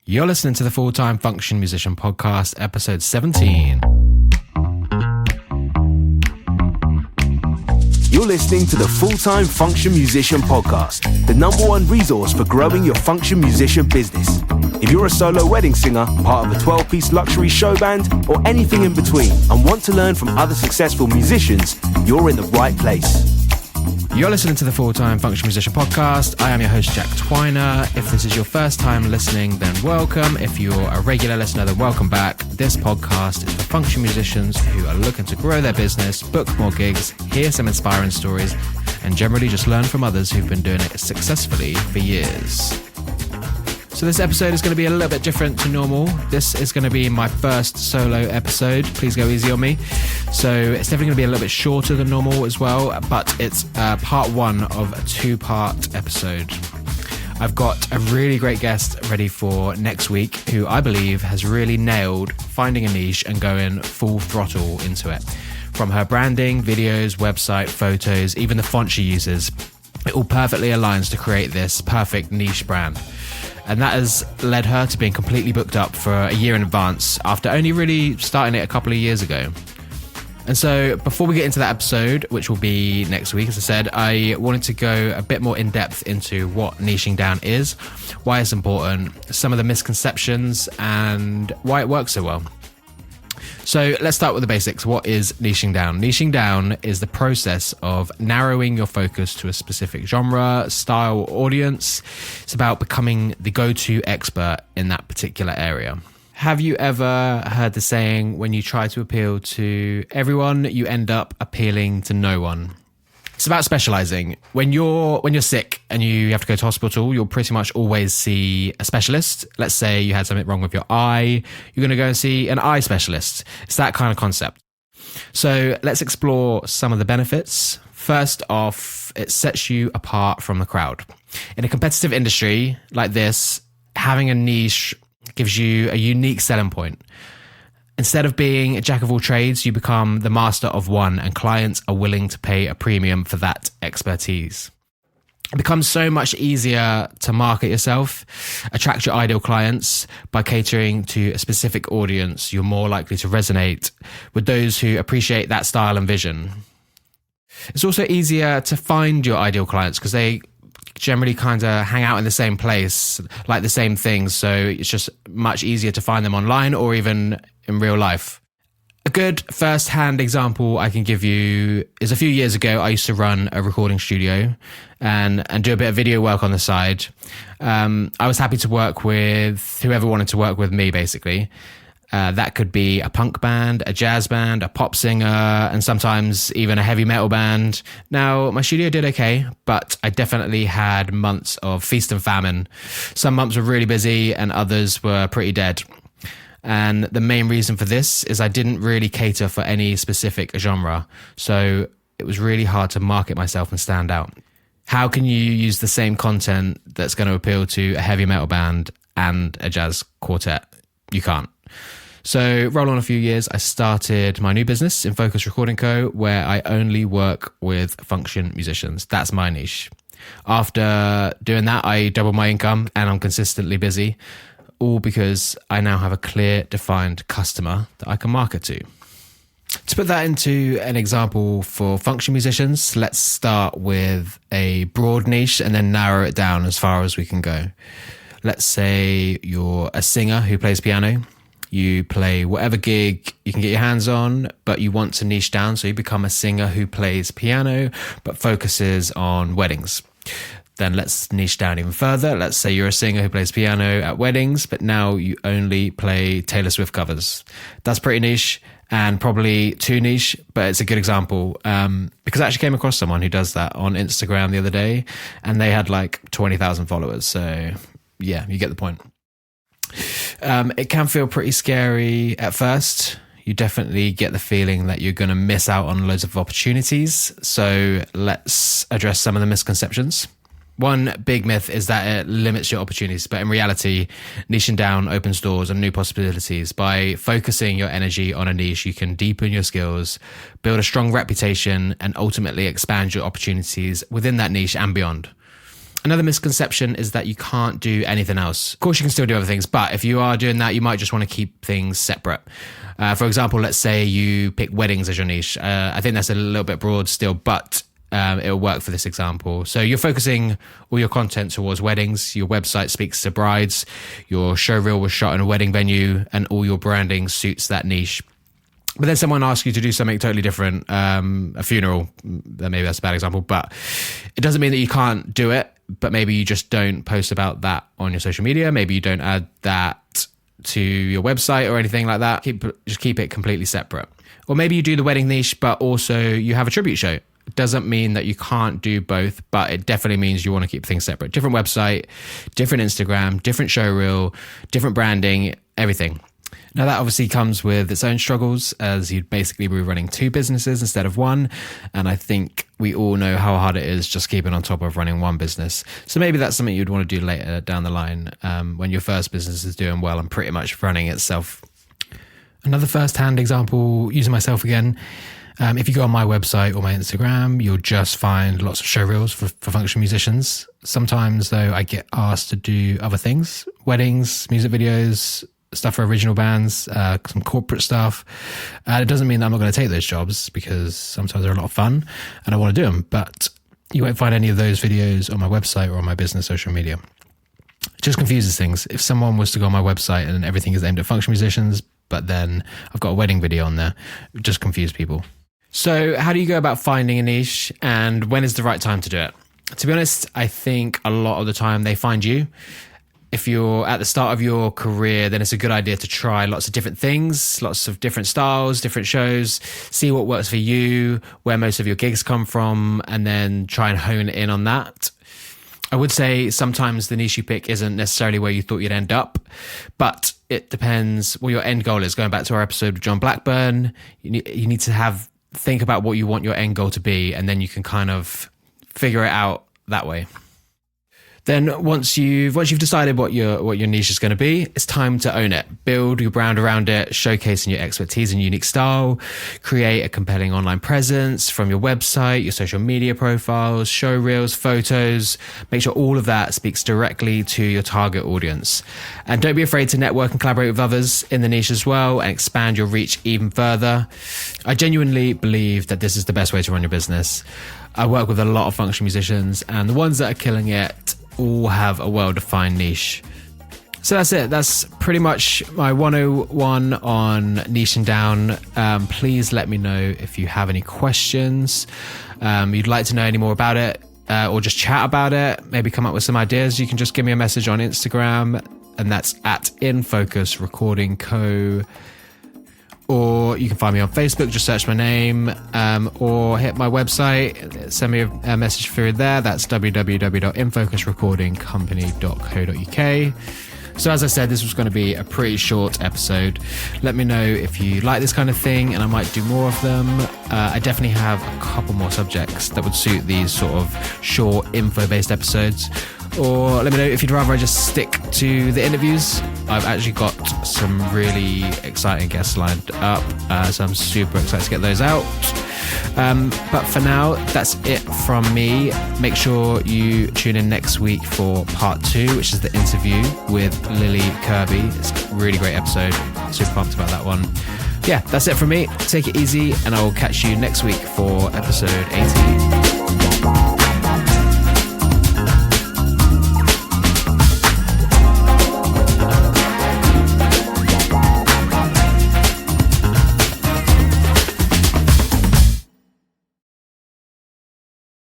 You're listening to the Full-Time Function Musician Podcast, episode 17. You're listening to the Full-Time Function Musician Podcast, the number one resource for growing your function musician business. If you're a solo wedding singer, part of a 12-piece luxury show band, or anything in between, and want to learn from other successful musicians, you're in the right place. You're listening to the Full-Time Function Musician Podcast. I am your host, Jack Twiner. If this is your first time listening, then welcome. If you're a regular listener, then welcome back. This podcast is for function musicians who are looking to grow their business, book more gigs, hear some inspiring stories, and generally just learn from others who've been doing it successfully for years. So this episode is going to be a little bit different to normal. This is going to be my first solo episode. Please go easy on me. So it's definitely going to be a little bit shorter than normal as well, but it's part one of a two-part episode. I've got a really great guest ready for next week who I believe has really nailed finding a niche and going full throttle into it. From her branding, videos, website, photos, even the font she uses, it all perfectly aligns to create this perfect niche brand. And that has led her to being completely booked up for a year in advance after only really starting it a couple of years ago. And so before we get into that episode, which will be next week, as I said, I wanted to go a bit more in depth into what niching down is, why it's important, some of the misconceptions, and why it works so well. So let's start with the basics. What is niching down? Niching down is the process of narrowing your focus to a specific genre, style, or audience. It's about becoming the go-to expert in that particular area. Have you ever heard the saying, when you try to appeal to everyone, you end up appealing to no one? It's about specializing. When you're sick and you have to go to hospital, you'll pretty much always see a specialist. Let's say you had something wrong with your eye, you're going to go and see an eye specialist. It's that kind of concept. So let's explore some of the benefits. First off, it sets you apart from the crowd. In a competitive industry like this, having a niche gives you a unique selling point. Instead of being a jack of all trades, you become the master of one, and clients are willing to pay a premium for that expertise. It becomes so much easier to market yourself, attract your ideal clients by catering to a specific audience. You're more likely to resonate with those who appreciate that style and vision. It's also easier to find your ideal clients because they generally kind of hang out in the same place, like the same things. So it's just much easier to find them online or even in real life. A good first-hand example I can give you is a few years ago, I used to run a recording studio and do a bit of video work on the side. I was happy to work with whoever wanted to work with me, basically. That could be a punk band, a jazz band, a pop singer, and sometimes even a heavy metal band. Now, my studio did okay, but I definitely had months of feast and famine. Some months were really busy and others were pretty dead. And the main reason for this is I didn't really cater for any specific genre. So it was really hard to market myself and stand out. How can you use the same content that's going to appeal to a heavy metal band and a jazz quartet? You can't. So roll on a few years, I started my new business in Focus Recording Co., where I only work with function musicians. That's my niche. After doing that, I doubled my income and I'm consistently busy, all because I now have a clear, defined customer that I can market to. To put that into an example for function musicians, let's start with a broad niche and then narrow it down as far as we can go. Let's say you're a singer who plays piano. You play whatever gig you can get your hands on, but you want to niche down, so you become a singer who plays piano but focuses on weddings. Then let's niche down even further. Let's say you're a singer who plays piano at weddings, but now you only play Taylor Swift covers. That's pretty niche and probably too niche, but it's a good example because I actually came across someone who does that on Instagram the other day and they had like 20,000 followers. So yeah, you get the point. It can feel pretty scary at first. You definitely get the feeling that you're going to miss out on loads of opportunities. So let's address some of the misconceptions. One big myth is that it limits your opportunities, but in reality, niching down opens doors and new possibilities. By focusing your energy on a niche, you can deepen your skills, build a strong reputation, and ultimately expand your opportunities within that niche and beyond. Another misconception is that you can't do anything else. Of course, you can still do other things, but if you are doing that, you might just want to keep things separate. For example, let's say you pick weddings as your niche. I think that's a little bit broad still, but it'll work for this example. So you're focusing all your content towards weddings. Your website speaks to brides. Your show reel was shot in a wedding venue, and all your branding suits that niche. But then someone asks you to do something totally different, a funeral, maybe that's a bad example, but it doesn't mean that you can't do it, but maybe you just don't post about that on your social media. Maybe you don't add that to your website or anything like that. Just keep it completely separate. Or maybe you do the wedding niche, but also you have a tribute show. It doesn't mean that you can't do both, but it definitely means you want to keep things separate. Different website, different Instagram, different show reel, different branding, everything. Now that obviously comes with its own struggles, as you'd basically be running two businesses instead of one. And I think we all know how hard it is just keeping on top of running one business. So maybe that's something you'd want to do later down the line, when your first business is doing well and pretty much running itself. Another first-hand example, using myself again. If you go on my website or my Instagram, you'll just find lots of show reels for functional musicians. Sometimes though, I get asked to do other things, weddings, music videos, stuff for original bands, some corporate stuff. It doesn't mean that I'm not going to take those jobs, because sometimes they're a lot of fun and I want to do them, but you won't find any of those videos on my website or on my business social media. It just confuses things. If someone was to go on my website and everything is aimed at functional musicians, but then I've got a wedding video on there, it just confuse people. So how do you go about finding a niche, and when is the right time to do it? To be honest, I think a lot of the time they find you. If you're at the start of your career, then it's a good idea to try lots of different things, lots of different styles, different shows, see what works for you, where most of your gigs come from, and then try and hone in on that. I would say sometimes the niche you pick isn't necessarily where you thought you'd end up, but it depends what your end goal is. Going back to our episode with John Blackburn, you need to think about what you want your end goal to be, and then you can kind of figure it out that way. Then once you've decided what your niche is going to be, it's time to own it. Build your brand around it, showcasing your expertise and unique style, create a compelling online presence from your website, your social media profiles, show reels, photos. Make sure all of that speaks directly to your target audience. And don't be afraid to network and collaborate with others in the niche as well, and expand your reach even further. I genuinely believe that this is the best way to run your business. I work with a lot of functional musicians, and the ones that are killing it all have a well-defined niche. So that's it. That's pretty much my 101 on niching down. Please let me know if you have any questions, you'd like to know any more about it, or just chat about it, maybe come up with some ideas. You can just give me a message on Instagram, and that's at InFocus Recording Co. Or you can find me on Facebook, just search my name, or hit my website, send me a message through there. That's www.infocusrecordingcompany.co.uk. So as I said, this was going to be a pretty short episode. Let me know if you like this kind of thing, and I might do more of them. I definitely have a couple more subjects that would suit these sort of short info-based episodes. Or let me know if you'd rather I just stick to the interviews. I've actually got some really exciting guests lined up, so I'm super excited to get those out. But for now, that's it from me. Make sure you tune in next week for part 2, which is the interview with Lily Kirby. It's a really great episode. Super pumped about that one. Yeah, that's it from me. Take it easy, and I will catch you next week for episode 18.